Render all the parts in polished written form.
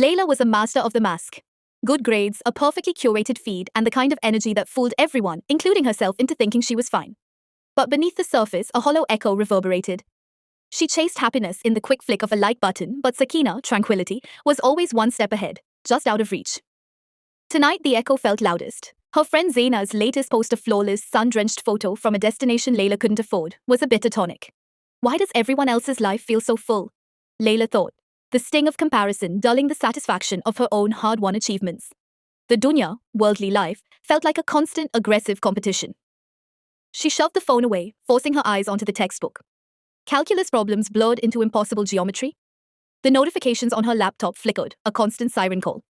Layla was a master of the mask. Good grades, a perfectly curated feed, and the kind of energy that fooled everyone, including herself, into thinking she was fine. But beneath the surface, a hollow echo reverberated. She chased happiness in the quick flick of a like button, but Sakina, tranquility, was always one step ahead, just out of reach. Tonight, the echo felt loudest. Her friend Zaina's latest post, a flawless, sun-drenched photo from a destination Layla couldn't afford, was a bitter tonic. Why does everyone else's life feel so full? Layla thought, the sting of comparison dulling the satisfaction of her own hard-won achievements. The dunya, worldly life, felt like a constant, aggressive competition. She shoved the phone away, forcing her eyes onto the textbook. Calculus problems blurred into impossible geometry. The notifications on her laptop flickered, a constant siren call.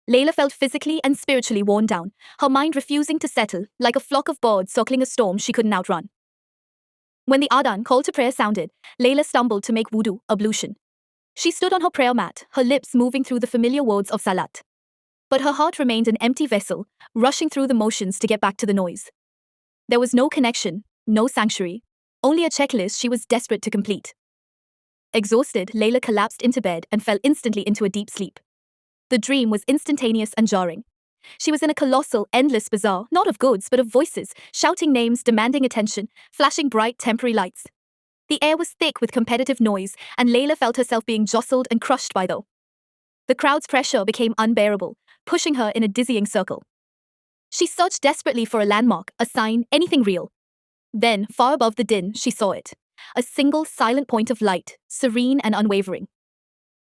Layla felt physically and spiritually worn down, her mind refusing to settle, like a flock of birds circling a storm she couldn't outrun. When the adhan call to prayer sounded, Layla stumbled to make wudu, ablution. She stood on her prayer mat, her lips moving through the familiar words of salat. But her heart remained an empty vessel, rushing through the motions to get back to the noise. There was no connection, no sanctuary, only a checklist she was desperate to complete. Exhausted, Layla collapsed into bed and fell instantly into a deep sleep. The dream was instantaneous and jarring. She was in a colossal, endless bazaar, not of goods but of voices, shouting names, demanding attention, flashing bright temporary lights. The air was thick with competitive noise, and Layla felt herself being jostled and crushed by them. The crowd's pressure became unbearable, pushing her in a dizzying circle. She searched desperately for a landmark, a sign, anything real. Then, far above the din, she saw it. A single, silent point of light, serene and unwavering.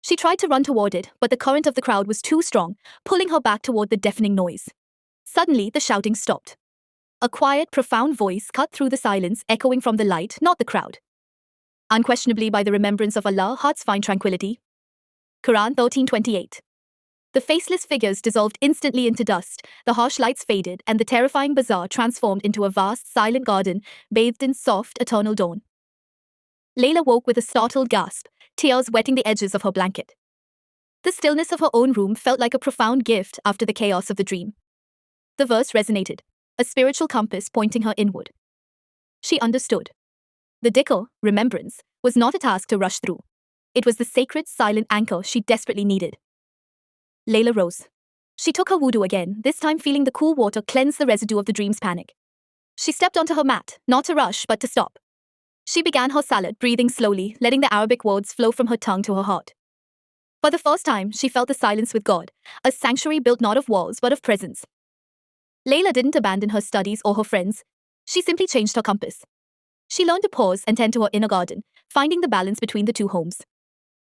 She tried to run toward it, but the current of the crowd was too strong, pulling her back toward the deafening noise. Suddenly, the shouting stopped. A quiet, profound voice cut through the silence, echoing from the light, not the crowd. Unquestionably, by the remembrance of Allah, hearts find tranquility. Quran 13:28. The faceless figures dissolved instantly into dust, the harsh lights faded, and the terrifying bazaar transformed into a vast, silent garden, bathed in soft, eternal dawn. Layla woke with a startled gasp, tears wetting the edges of her blanket. The stillness of her own room felt like a profound gift after the chaos of the dream. The verse resonated, a spiritual compass pointing her inward. She understood. The dhikr, remembrance, was not a task to rush through. It was the sacred, silent anchor she desperately needed. Layla rose. She took her wudu again, this time feeling the cool water cleanse the residue of the dream's panic. She stepped onto her mat, not to rush but to stop. She began her salat, breathing slowly, letting the Arabic words flow from her tongue to her heart. For the first time, she felt the silence with God, a sanctuary built not of walls but of presence. Layla didn't abandon her studies or her friends. She simply changed her compass. She learned to pause and tend to her inner garden, finding the balance between the two homes.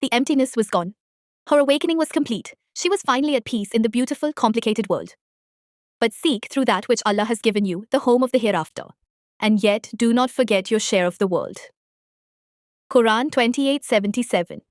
The emptiness was gone. Her awakening was complete. She was finally at peace in the beautiful, complicated world. But seek through that which Allah has given you, the home of the hereafter. And yet do not forget your share of the world. Quran 28:77.